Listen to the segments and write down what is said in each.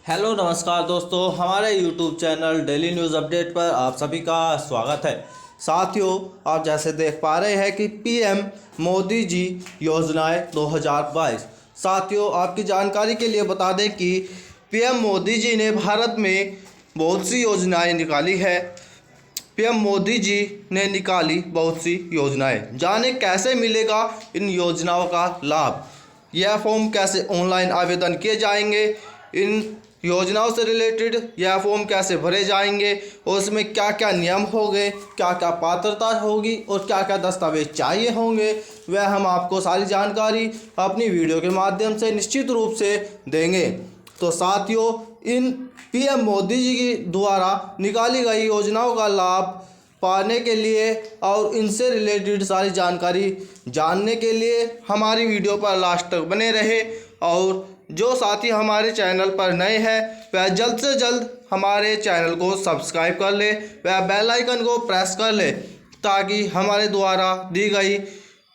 Hello नमस्कार दोस्तों, हमारे YouTube channel daily news update पर आप सभी का स्वागत है। साथियों, आप जैसे देख पा रहे हैं कि पीएम मोदी जी योजनाएं 2022। साथियों, आपकी जानकारी के लिए बता दें कि पीएम मोदी जी ने भारत में बहुत सी योजनाएं निकाली है। पीएम मोदी जी ने निकाली बहुत सी योजनाएं। जाने कैसे मिलेगा इन योजनाओं का लाभ, यह फॉर्म कैसे ऑनलाइन आवेदन किए जाएंगे, इन योजनाओं से रिलेटेड यह फॉर्म कैसे भरे जाएंगे और उसमें क्या क्या नियम होंगे, क्या क्या पात्रता होगी और क्या क्या दस्तावेज चाहिए होंगे, वह हम आपको सारी जानकारी अपनी वीडियो के माध्यम से निश्चित रूप से देंगे। तो साथियों, इन पीएम मोदी जी के द्वारा निकाली गई योजनाओं का लाभ पाने के लिए और इनसे रिलेटेड सारी जानकारी जानने के लिए हमारी वीडियो पर लास्ट तक बने रहे। और जो साथी हमारे चैनल पर नए हैं वह जल्द से जल्द हमारे चैनल को सब्सक्राइब कर ले, वह बेल आइकन को प्रेस कर ले ताकि हमारे द्वारा दी गई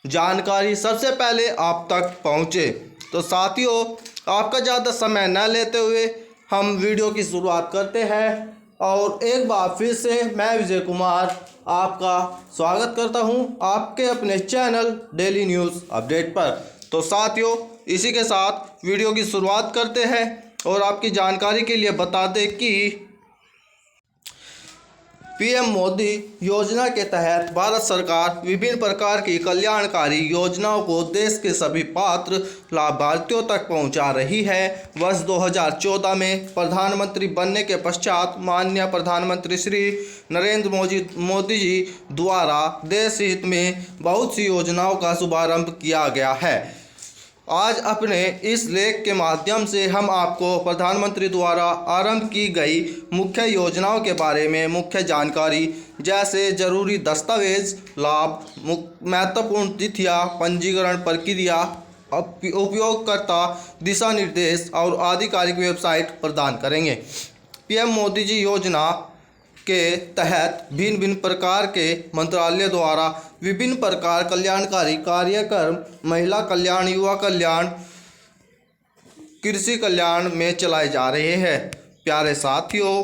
जानकारी सबसे पहले आप तक पहुंचे। तो साथियों, आपका ज़्यादा समय न लेते हुए हम वीडियो की शुरुआत करते हैं। और एक बार फिर से मैं विजय कुमार आपका स्वागत करता हूं आपके अपने चैनल डेली न्यूज़ अपडेट पर। तो साथियों, इसी के साथ वीडियो की शुरुआत करते हैं और आपकी जानकारी के लिए बता दें कि पीएम मोदी योजना के तहत भारत सरकार विभिन्न प्रकार की कल्याणकारी योजनाओं को देश के सभी पात्र लाभार्थियों तक पहुंचा रही है। वर्ष 2014 में प्रधानमंत्री बनने के पश्चात माननीय प्रधानमंत्री श्री नरेंद्र मोदी जी द्वारा देश हित में बहुत सी योजनाओं का शुभारंभ किया गया है। आज अपने इस लेख के माध्यम से हम आपको प्रधानमंत्री द्वारा आरंभ की गई मुख्य योजनाओं के बारे में मुख्य जानकारी, जैसे जरूरी दस्तावेज, लाभ, महत्वपूर्ण तिथियां, पंजीकरण प्रक्रिया, उपयोगकर्ता दिशा निर्देश और आधिकारिक वेबसाइट प्रदान करेंगे। पीएम मोदी जी योजना के तहत भिन्न भिन्न प्रकार के मंत्रालय द्वारा विभिन्न प्रकार कल्याणकारी कार्यक्रम महिला कल्याण, युवा कल्याण, कृषि कल्याण में चलाए जा रहे हैं। प्यारे साथियों,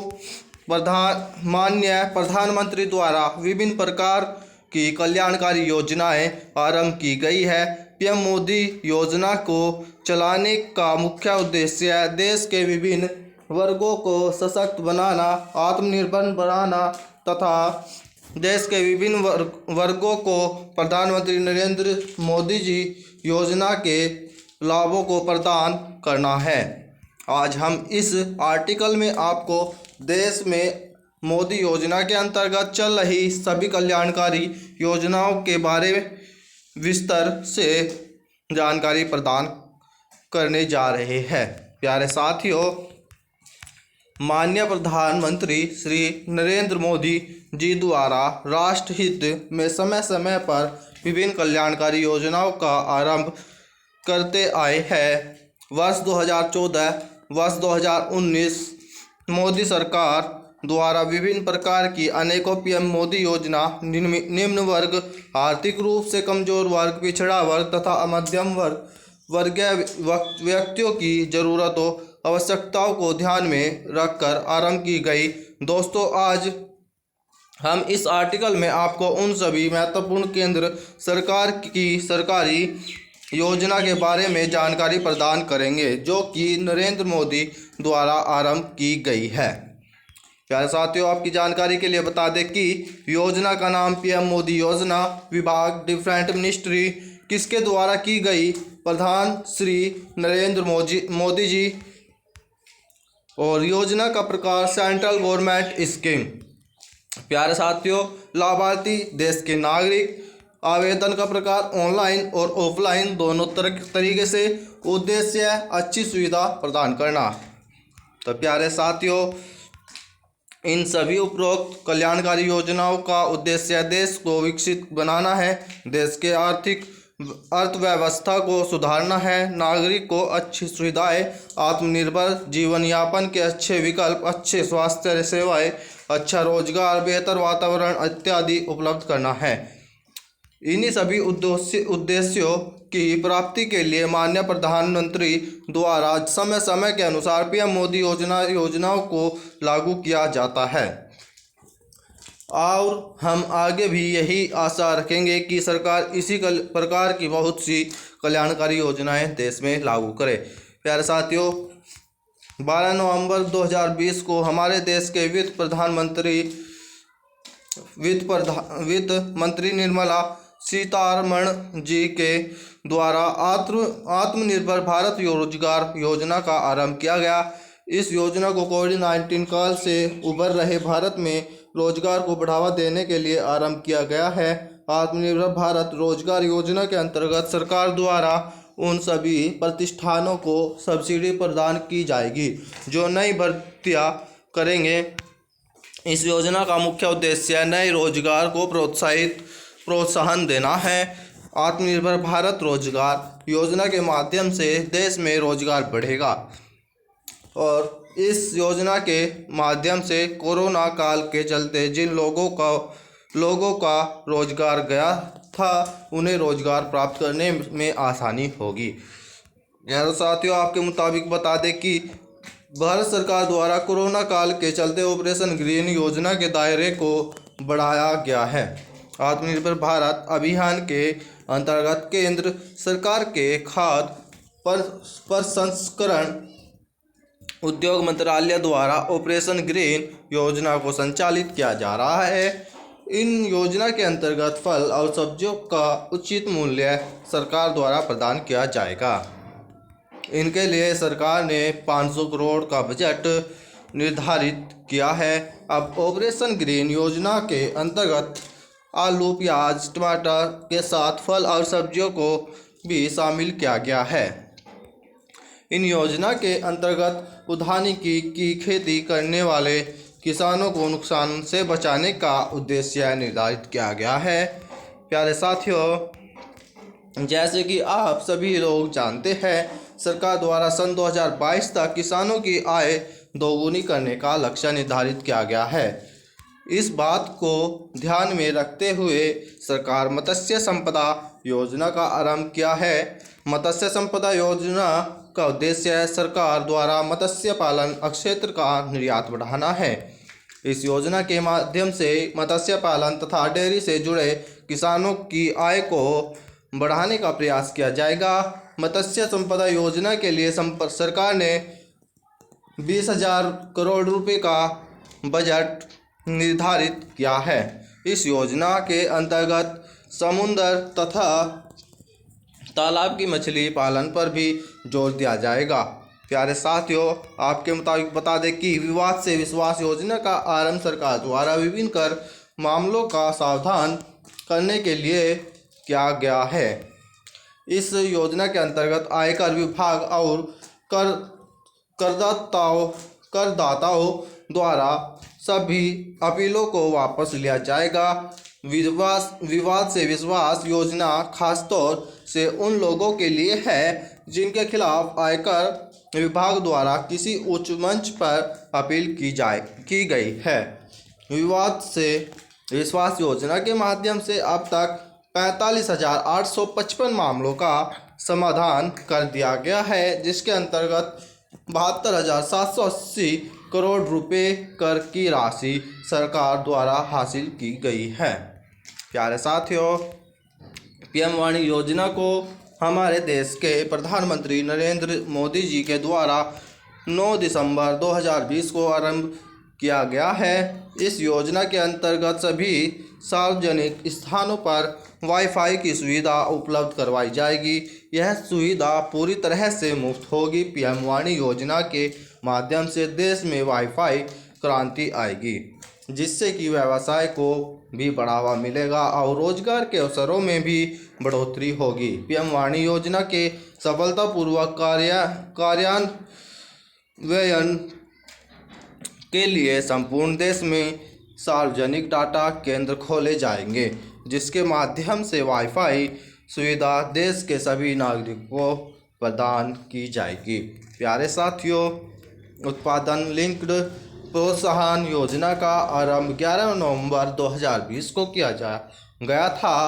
माननीय प्रधानमंत्री द्वारा विभिन्न प्रकार की कल्याणकारी योजनाएं आरंभ की गई है। पीएम मोदी योजना को चलाने का मुख्य उद्देश्य देश के विभिन्न वर्गों को सशक्त बनाना, आत्मनिर्भर बनाना तथा देश के विभिन्न वर्गों को प्रधानमंत्री नरेंद्र मोदी जी योजना के लाभों को प्रदान करना है। आज हम इस आर्टिकल में आपको देश में मोदी योजना के अंतर्गत चल रही सभी कल्याणकारी योजनाओं के बारे में विस्तार से जानकारी प्रदान करने जा रहे हैं। प्यारे साथियों, माननीय प्रधानमंत्री श्री नरेंद्र मोदी जी द्वारा राष्ट्रहित में समय समय पर विभिन्न कल्याणकारी योजनाओं का आरंभ करते आए हैं। वर्ष 2014 वर्ष 2019 मोदी सरकार द्वारा विभिन्न प्रकार की अनेकों पीएम मोदी योजना निम्न वर्ग, आर्थिक रूप से कमजोर वर्ग, पिछड़ा वर्ग तथा मध्यम वर्गीय व्यक्तियों की ज़रूरतों आवश्यकताओं को ध्यान में रखकर आरंभ की गई। दोस्तों, आज हम इस आर्टिकल में आपको उन सभी महत्वपूर्ण केंद्र सरकार की सरकारी योजना के बारे में जानकारी प्रदान करेंगे जो कि नरेंद्र मोदी द्वारा आरंभ की गई है। प्यारे साथियों, आपकी जानकारी के लिए बता दें कि योजना का नाम पीएम मोदी योजना, विभाग डिफरेंट मिनिस्ट्री किसके द्वारा की गई, प्रधान श्री नरेंद्र मोदी जी, और योजना का प्रकार सेंट्रल गवर्नमेंट स्कीम। प्यारे साथियों, लाभार्थी देश के नागरिक, आवेदन का प्रकार ऑनलाइन और ऑफलाइन दोनों तरीके से, उद्देश्य अच्छी सुविधा प्रदान करना। तो प्यारे साथियों, इन सभी उपरोक्त कल्याणकारी योजनाओं का उद्देश्य देश को विकसित बनाना है, देश के अर्थव्यवस्था को सुधारना है, नागरिक को अच्छी सुविधाएं, आत्मनिर्भर जीवन यापन के अच्छे विकल्प, अच्छे स्वास्थ्य सेवाएं, अच्छा रोजगार, बेहतर वातावरण इत्यादि उपलब्ध करना है। इन्हीं सभी उद्देश्यों की प्राप्ति के लिए माननीय प्रधानमंत्री द्वारा समय समय के अनुसार पीएम मोदी योजनाओं को लागू किया जाता है और हम आगे भी यही आशा रखेंगे कि सरकार इसी प्रकार की बहुत सी कल्याणकारी योजनाएं देश में लागू करे। प्यारे साथियों, 12 नवंबर 2020 को हमारे देश के वित्त मंत्री निर्मला सीतारमण जी के द्वारा आत्मनिर्भर भारत रोजगार योजना का आरंभ किया गया। इस योजना को कोविड-19 काल से उभर रहे भारत में रोजगार को बढ़ावा देने के लिए आरंभ किया गया है। आत्मनिर्भर भारत रोजगार योजना के अंतर्गत सरकार द्वारा उन सभी प्रतिष्ठानों को सब्सिडी प्रदान की जाएगी जो नई भर्तियां करेंगे। इस योजना का मुख्य उद्देश्य नए रोजगार को प्रोत्साहन देना है। आत्मनिर्भर भारत रोजगार योजना के माध्यम से देश में रोजगार बढ़ेगा और इस योजना के माध्यम से कोरोना काल के चलते जिन लोगों का रोजगार गया था उन्हें रोजगार प्राप्त करने में आसानी होगी। यार साथियों, आपके मुताबिक बता दें कि भारत सरकार द्वारा कोरोना काल के चलते ऑपरेशन ग्रीन योजना के दायरे को बढ़ाया गया है। आत्मनिर्भर भारत अभियान के अंतर्गत केंद्र सरकार के खाद्य प्रसंस्करण उद्योग मंत्रालय द्वारा ऑपरेशन ग्रीन योजना को संचालित किया जा रहा है। इन योजना के अंतर्गत फल और सब्जियों का उचित मूल्य सरकार द्वारा प्रदान किया जाएगा। इनके लिए सरकार ने 500 करोड़ का बजट निर्धारित किया है। अब ऑपरेशन ग्रीन योजना के अंतर्गत आलू, प्याज, टमाटर के साथ फल और सब्जियों को भी शामिल किया गया है। इन योजना के अंतर्गत उद्यानिकी की खेती करने वाले किसानों को नुकसान से बचाने का उद्देश्य निर्धारित किया गया है। प्यारे साथियों, जैसे कि आप सभी लोग जानते हैं, सरकार द्वारा सन 2022 तक किसानों की आय दोगुनी करने का लक्ष्य निर्धारित किया गया है। इस बात को ध्यान में रखते हुए सरकार मत्स्य संपदा योजना का आरंभ किया है। मत्स्य संपदा योजना का उद्देश्य सरकार द्वारा मत्स्य पालन क्षेत्र का निर्यात बढ़ाना है। इस योजना के माध्यम से मत्स्य पालन तथा डेयरी से जुड़े किसानों की आय को बढ़ाने का प्रयास किया जाएगा। मत्स्य संपदा योजना के लिए सरकार ने 20,000 करोड़ रुपए का बजट निर्धारित किया है। इस योजना के अंतर्गत समुद्र तथा तालाब की मछली पालन पर भी जोर दिया जाएगा। प्यारे साथियों, आपके मुताबिक बता दें कि विवाद से विश्वास योजना का आरंभ सरकार द्वारा विभिन्न कर मामलों का समाधान करने के लिए किया गया है। इस योजना के अंतर्गत आयकर विभाग और करदाताओं द्वारा सभी अपीलों को वापस लिया जाएगा। विवाद से विश्वास योजना खासतौर से उन लोगों के लिए है जिनके खिलाफ आयकर विभाग द्वारा किसी उच्च मंच पर अपील की गई है। विवाद से विश्वास योजना के माध्यम से अब तक 45,855 मामलों का समाधान कर दिया गया है, जिसके अंतर्गत 72,780 करोड़ रुपए कर की राशि सरकार द्वारा हासिल की गई है। प्यारे साथियों, पीएम वाणी योजना को हमारे देश के प्रधानमंत्री नरेंद्र मोदी जी के द्वारा 9 दिसंबर 2020 को आरंभ किया गया है। इस योजना के अंतर्गत सभी सार्वजनिक स्थानों पर वाईफाई की सुविधा उपलब्ध करवाई जाएगी। यह सुविधा पूरी तरह से मुफ्त होगी। पीएम वाणी योजना के माध्यम से देश में वाईफाई क्रांति आएगी, जिससे कि व्यवसाय को भी बढ़ावा मिलेगा और रोजगार के अवसरों में भी बढ़ोतरी होगी। पीएम वाणी योजना के सफलतापूर्वक कार्यान्वयन के लिए संपूर्ण देश में सार्वजनिक डाटा केंद्र खोले जाएंगे, जिसके माध्यम से वाईफाई सुविधा देश के सभी नागरिकों को प्रदान की जाएगी। प्यारे साथियों, उत्पादन लिंक्ड प्रोत्साहन योजना का आरंभ 11 नवंबर 2020 को किया गया था।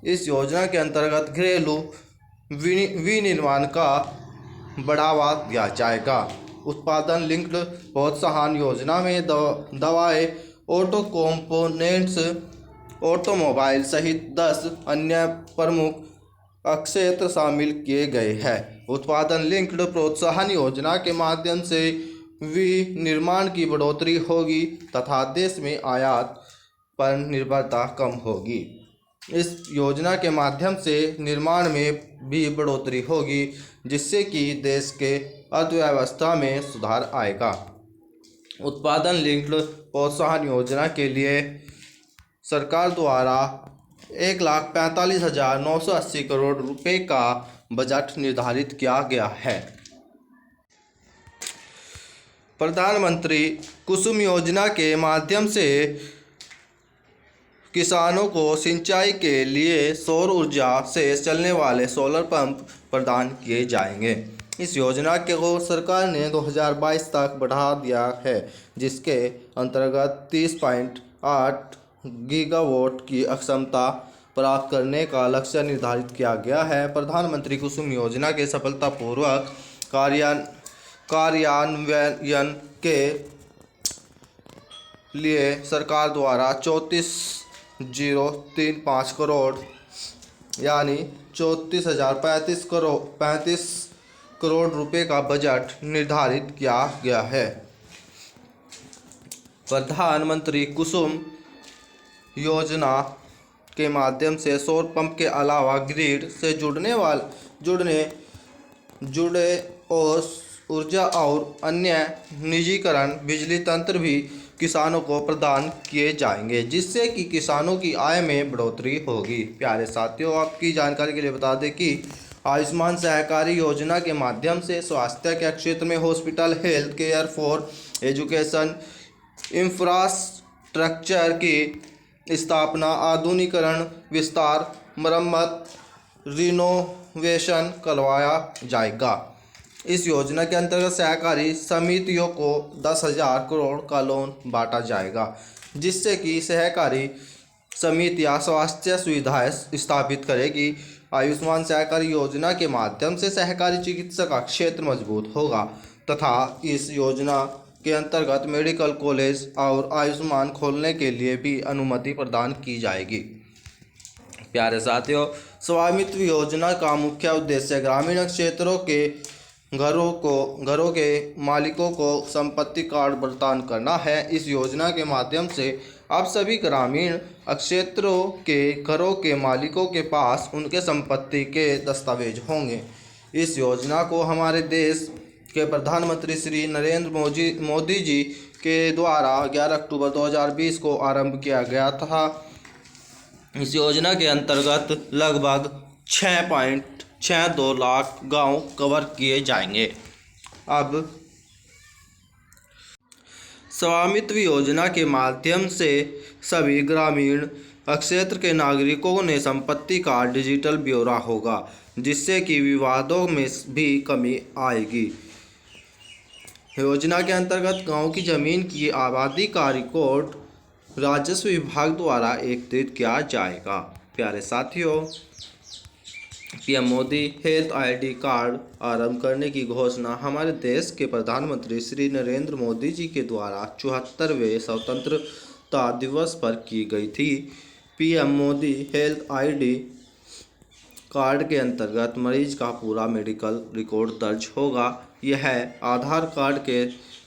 इस योजना के अंतर्गत घरेलू विनिर्माण का बढ़ावा दिया जाएगा। उत्पादन लिंक्ड प्रोत्साहन योजना में दवाएं, ऑटो कंपोनेंट्स, ऑटोमोबाइल सहित 10 अन्य प्रमुख क्षेत्र शामिल किए गए हैं। उत्पादन लिंक्ड प्रोत्साहन योजना के माध्यम से विनिर्माण की बढ़ोतरी होगी तथा देश में आयात पर निर्भरता कम होगी। इस योजना के माध्यम से निर्माण में भी बढ़ोतरी होगी, जिससे कि देश के अर्थव्यवस्था में सुधार आएगा। उत्पादन लिंक्ड प्रोत्साहन योजना के लिए सरकार द्वारा 1,45,980 करोड़ रुपए का बजट निर्धारित किया गया है। प्रधानमंत्री कुसुम योजना के माध्यम से किसानों को सिंचाई के लिए सौर ऊर्जा से चलने वाले सोलर पंप प्रदान किए जाएंगे। इस योजना को सरकार ने 2022 तक बढ़ा दिया है, जिसके अंतर्गत 30.8 गीगावाट की क्षमता प्राप्त करने का लक्ष्य निर्धारित किया गया है। प्रधानमंत्री कुसुम योजना के सफलतापूर्वक कार्यान्वयन के लिए सरकार द्वारा 34,035 करोड़ यानी 34,035 करोड़ रुपए का बजट निर्धारित किया गया है। प्रधानमंत्री कुसुम योजना के माध्यम से सौर पंप के अलावा ग्रिड से जुड़े और ऊर्जा और अन्य निजीकरण बिजली तंत्र भी किसानों को प्रदान किए जाएंगे, जिससे कि किसानों की आय में बढ़ोतरी होगी। प्यारे साथियों, आपकी जानकारी के लिए बता दें कि आयुष्मान सहकारी योजना के माध्यम से स्वास्थ्य के क्षेत्र में hospital, health care for education, infrastructure की स्थापना, आधुनिकीकरण, विस्तार, मरम्मत, रिनोवेशन करवाया जाएगा। इस योजना के अंतर्गत सहकारी समितियों को 10,000 करोड़ का लोन बांटा जाएगा, जिससे कि सहकारी समितियां स्वास्थ्य सुविधाएं स्थापित करेगी। आयुष्मान सहकारी योजना के माध्यम से सहकारी चिकित्सा का क्षेत्र मजबूत होगा तथा इस योजना के अंतर्गत मेडिकल कॉलेज और आयुष्मान खोलने के लिए भी अनुमति प्रदान की जाएगी। प्यारे साथियों, स्वामित्व योजना का मुख्य उद्देश्य ग्रामीण क्षेत्रों के घरों के मालिकों को संपत्ति कार्ड प्रदान करना है। इस योजना के माध्यम से अब सभी ग्रामीण क्षेत्रों के घरों के मालिकों के पास उनके संपत्ति के दस्तावेज होंगे। इस योजना को हमारे देश के प्रधानमंत्री श्री नरेंद्र मोदी जी के द्वारा 11 अक्टूबर 2020 को आरंभ किया गया था। इस योजना के अंतर्गत लगभग 6.62 लाख गांव कवर किए जाएंगे। अब स्वामित्व योजना के माध्यम से सभी ग्रामीण क्षेत्र के नागरिकों ने संपत्ति का डिजिटल ब्यौरा होगा, जिससे कि विवादों में भी कमी आएगी। योजना के अंतर्गत गांव की जमीन की आबादी का रिकॉर्ड राजस्व विभाग द्वारा एकत्रित किया जाएगा। प्यारे साथियों, PM Modi health ID card आरंभ करने की घोषणा हमारे देश के प्रधानमंत्री श्री नरेंद्र मोदी जी के द्वारा 74वें स्वतंत्रता दिवस पर की गई थी। PM Modi health ID card के अंतर्गत मरीज का पूरा मेडिकल रिकॉर्ड दर्ज होगा। यह आधार कार्ड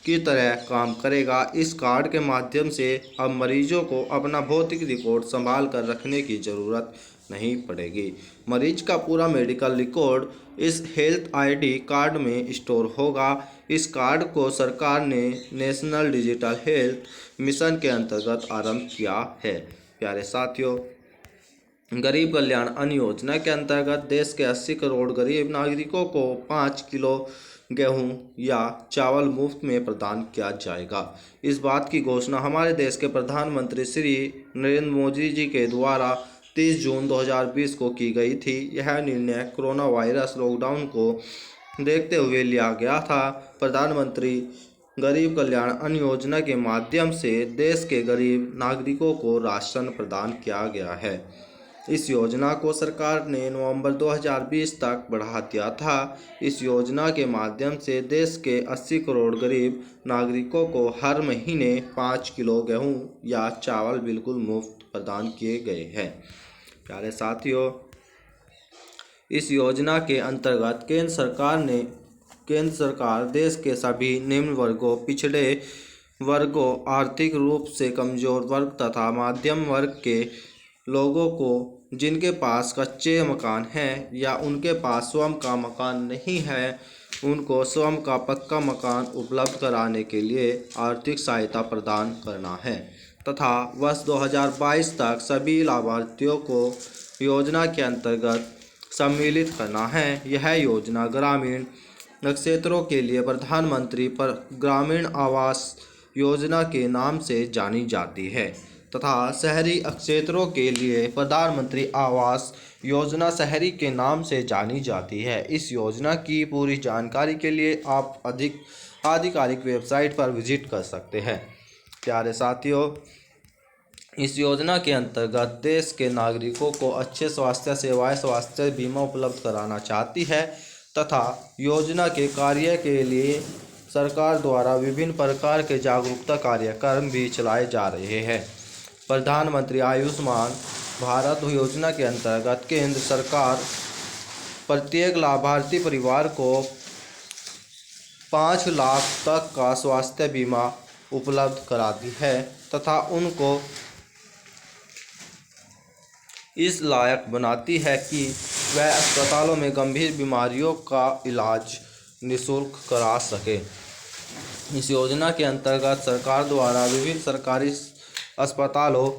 की तरह काम करेगा। इस कार्ड के माध्यम से अब मरीजों को अपना भौतिक रिकॉर्ड संभाल कर रखने की ज़रूरत नहीं पड़ेगी। मरीज का पूरा मेडिकल रिकॉर्ड इस हेल्थ आईडी कार्ड में स्टोर होगा। इस कार्ड को सरकार ने नेशनल डिजिटल हेल्थ मिशन के अंतर्गत आरंभ किया है। प्यारे साथियों, गरीब कल्याण अन्न योजना के अंतर्गत देश के 80 करोड़ गरीब नागरिकों को 5 किलो गेहूं या चावल मुफ्त में प्रदान किया जाएगा। इस बात की घोषणा हमारे देश के प्रधानमंत्री श्री नरेंद्र मोदी जी के द्वारा 30 जून 2020 को की गई थी। यह निर्णय कोरोना वायरस लॉकडाउन को देखते हुए लिया गया था। प्रधानमंत्री गरीब कल्याण अन्न योजना के माध्यम से देश के गरीब नागरिकों को राशन प्रदान किया गया है। इस योजना को सरकार ने नवंबर 2020 तक बढ़ा दिया था। इस योजना के माध्यम से देश के 80 करोड़ गरीब नागरिकों को हर महीने 5 किलो गेहूं या चावल बिल्कुल मुफ्त प्रदान किए गए हैं। प्यारे साथियों, इस योजना के अंतर्गत केंद्र सरकार देश के सभी निम्न वर्गों, पिछड़े वर्गों, आर्थिक रूप से कमजोर वर्ग तथा मध्यम वर्ग के लोगों को जिनके पास कच्चे मकान हैं या उनके पास स्वयं का मकान नहीं है, उनको स्वयं का पक्का मकान उपलब्ध कराने के लिए आर्थिक सहायता प्रदान करना है तथा वर्ष 2022 तक सभी लाभार्थियों को योजना के अंतर्गत सम्मिलित करना है। यह योजना ग्रामीण क्षेत्रों के लिए प्रधानमंत्री पर ग्रामीण आवास योजना के नाम से जानी जाती है तथा शहरी क्षेत्रों के लिए प्रधानमंत्री आवास योजना शहरी के नाम से जानी जाती है। इस योजना की पूरी जानकारी के लिए आप आधिकारिक वेबसाइट पर विजिट कर सकते हैं। प्यारे साथियों, इस योजना के अंतर्गत देश के नागरिकों को अच्छे स्वास्थ्य सेवाएं, स्वास्थ्य बीमा उपलब्ध कराना चाहती है तथा योजना के कार्य के लिए सरकार द्वारा विभिन्न प्रकार के जागरूकता कार्यक्रम भी चलाए जा रहे हैं। प्रधानमंत्री आयुष्मान भारत योजना के अंतर्गत केंद्र सरकार प्रत्येक लाभार्थी परिवार को 5 लाख तक का स्वास्थ्य बीमा उपलब्ध कराती है तथा उनको इस लायक बनाती है कि वह अस्पतालों में गंभीर बीमारियों का इलाज निःशुल्क करा सके। इस योजना के अंतर्गत सरकार द्वारा विभिन्न सरकारी अस्पतालों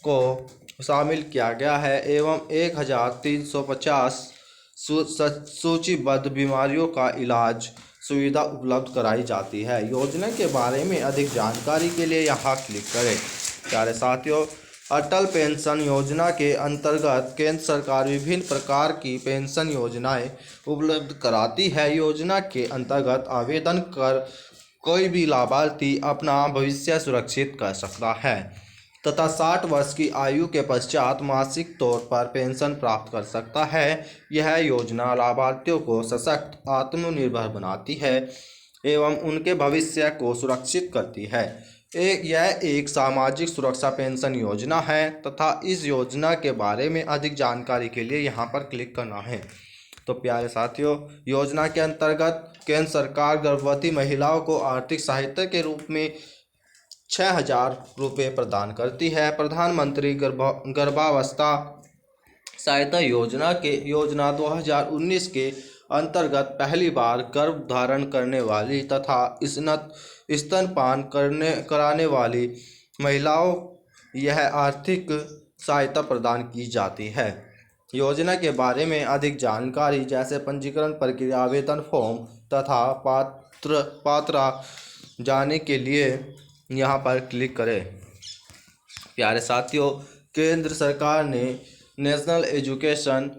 को शामिल किया गया है एवं 1350 सूचीबद्ध बीमारियों का इलाज सुविधा उपलब्ध कराई जाती है। योजना के बारे में अधिक जानकारी के लिए यहाँ क्लिक करें। प्यारे साथियों, अटल पेंशन योजना के अंतर्गत केंद्र सरकार विभिन्न प्रकार की पेंशन योजनाएं उपलब्ध कराती है। योजना के अंतर्गत आवेदन कर कोई भी लाभार्थी अपना भविष्य सुरक्षित कर सकता है तथा 60 वर्ष की आयु के पश्चात मासिक तौर पर पेंशन प्राप्त कर सकता है। यह योजना लाभार्थियों को सशक्त, आत्मनिर्भर बनाती है एवं उनके भविष्य को सुरक्षित करती है। यह एक सामाजिक सुरक्षा पेंशन योजना है तथा इस योजना के बारे में अधिक जानकारी के लिए यहाँ पर क्लिक करना है। तो प्यारे साथियों, योजना के अंतर्गत केंद्र सरकार गर्भवती महिलाओं को आर्थिक सहायता के रूप में 6,000 रुपये प्रदान करती है। प्रधानमंत्री गर्भावस्था सहायता योजना 2019 के अंतर्गत पहली बार गर्भ धारण करने वाली तथा स्तनपान कराने वाली महिलाओं यह आर्थिक सहायता प्रदान की जाती है। योजना के बारे में अधिक जानकारी जैसे पंजीकरण प्रक्रिया, आवेदन फॉर्म तथा पात्र जाने के लिए यहाँ पर क्लिक करें। प्यारे साथियों, केंद्र सरकार ने नेशनल एजुकेशन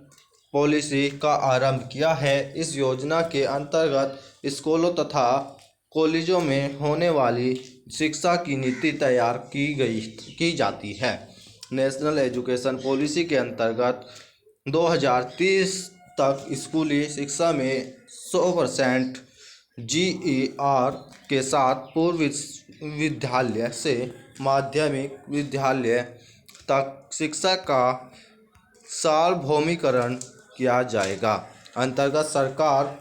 पॉलिसी का आरंभ किया है। इस योजना के अंतर्गत स्कूलों तथा कॉलेजों में होने वाली शिक्षा की नीति तैयार की जाती है। नेशनल एजुकेशन पॉलिसी के अंतर्गत 2030 तक स्कूली शिक्षा में 100% GER के साथ पूर्व विद्यालय से माध्यमिक विद्यालय तक शिक्षा का सार्वभौमिकरण किया जाएगा। अंतर्गत सरकार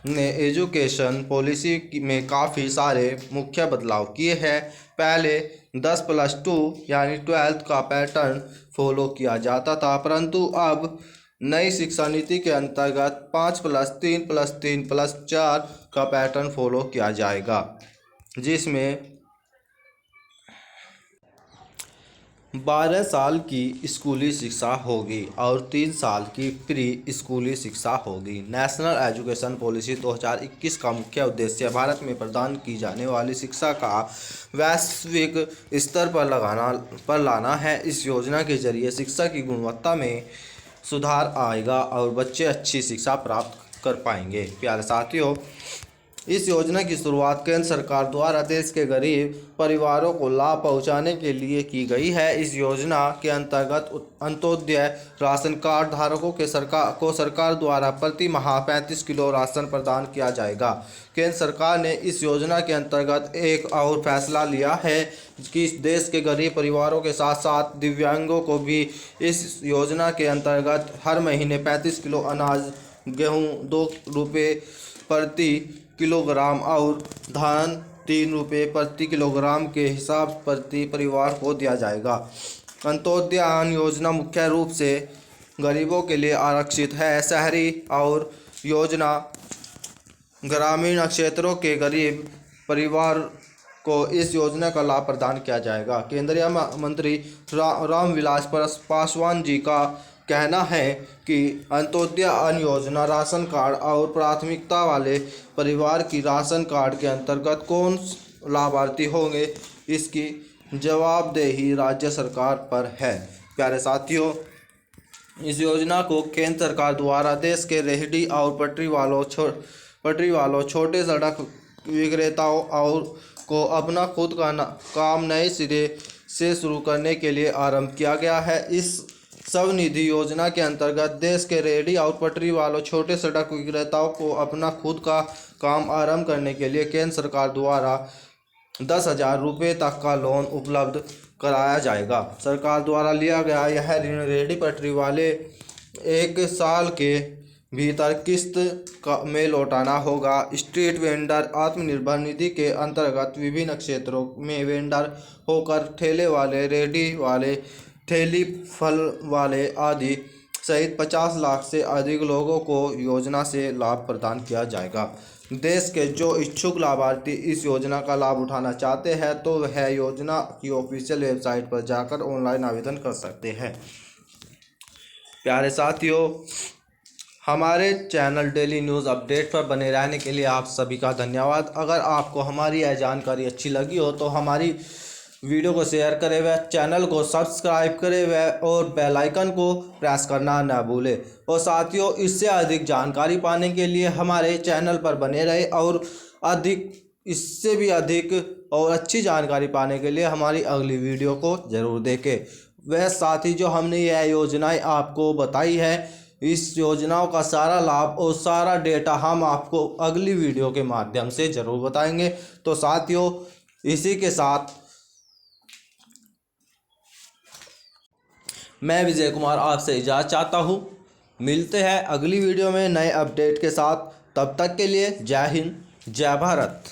ने एजुकेशन पॉलिसी में काफ़ी सारे मुख्य बदलाव किए हैं। पहले 10+2 यानी 12th का पैटर्न फॉलो किया जाता था, परंतु अब नई शिक्षा नीति के अंतर्गत 5+3+3+4 का पैटर्न फॉलो किया जाएगा, जिसमें 12 साल की स्कूली शिक्षा होगी और 3 साल की प्री स्कूली शिक्षा होगी। नेशनल एजुकेशन पॉलिसी 2021 का मुख्य उद्देश्य भारत में प्रदान की जाने वाली शिक्षा का वैश्विक स्तर पर लाना है। इस योजना के जरिए शिक्षा की गुणवत्ता में सुधार आएगा और बच्चे अच्छी शिक्षा प्राप्त कर पाएंगे। प्यारे साथियों, इस योजना की शुरुआत केंद्र सरकार द्वारा देश के गरीब परिवारों को लाभ पहुंचाने के लिए की गई है। इस योजना के अंतर्गत अंत्योदय राशन कार्ड धारकों के सरकार द्वारा प्रति माह 35 किलो राशन प्रदान किया जाएगा। केंद्र सरकार ने इस योजना के अंतर्गत एक और फैसला लिया है कि देश के गरीब परिवारों के साथ साथ दिव्यांगों को भी इस योजना के अंतर्गत हर महीने 35 किलो अनाज, गेहूं 2 रुपये प्रति किलोग्राम और धान 3 रुपये प्रति किलोग्राम के हिसाब प्रति परिवार को दिया जाएगा। अंत्योदय अन्न योजना मुख्य रूप से गरीबों के लिए आरक्षित है। शहरी और योजना ग्रामीण क्षेत्रों के गरीब परिवार को इस योजना का लाभ प्रदान किया जाएगा। केंद्रीय मंत्री रामविलास पासवान जी का कहना है कि अंत्योदय अन्न योजना राशन कार्ड और प्राथमिकता वाले परिवार की राशन कार्ड के अंतर्गत कौन लाभार्थी होंगे, इसकी जवाबदेही राज्य सरकार पर है। प्यारे साथियों, इस योजना को केंद्र सरकार द्वारा देश के रेहड़ी और पटरी वालों छोटे सड़क विक्रेताओं और को अपना खुद का काम नए सिरे से शुरू करने के लिए आरंभ किया गया है। इस स्वनिधि योजना के अंतर्गत देश के रेहड़ी और पटरी वालों छोटे सड़क विक्रेताओं को अपना खुद का काम आरंभ करने के लिए केंद्र सरकार द्वारा 10,000 रुपये तक का लोन उपलब्ध कराया जाएगा। सरकार द्वारा लिया गया यह ऋण रेहड़ी पटरी वाले 1 साल के भीतर किस्त में लौटाना होगा। स्ट्रीट वेंडर आत्मनिर्भर निधि के अंतर्गत विभिन्न क्षेत्रों में वेंडर होकर ठेले वाले, रेहड़ी वाले, ठेली फल वाले आदि सहित 50 लाख से अधिक लोगों को योजना से लाभ प्रदान किया जाएगा। देश के जो इच्छुक लाभार्थी इस योजना का लाभ उठाना चाहते हैं तो वह योजना की ऑफिशियल वेबसाइट पर जाकर ऑनलाइन आवेदन कर सकते हैं। प्यारे साथियों, हमारे चैनल डेली न्यूज़ अपडेट पर बने रहने के लिए आप सभी का धन्यवाद। अगर आपको हमारी यह जानकारी अच्छी लगी हो तो हमारी वीडियो को शेयर करें व चैनल को सब्सक्राइब करें व और बेल आइकन को प्रेस करना न भूलें। और साथियों, इससे अधिक जानकारी पाने के लिए हमारे चैनल पर बने रहे और इससे भी अधिक और अच्छी जानकारी पाने के लिए हमारी अगली वीडियो को ज़रूर देखें। वह साथ ही जो हमने यह योजनाएं आपको बताई है, इस योजनाओं का सारा लाभ और सारा डेटा हम आपको अगली वीडियो के माध्यम से ज़रूर बताएंगे। तो साथियों, इसी के साथ मैं विजय कुमार आपसे इजाज़त चाहता हूँ। मिलते हैं अगली वीडियो में नए अपडेट के साथ। तब तक के लिए जय हिंद, जय भारत।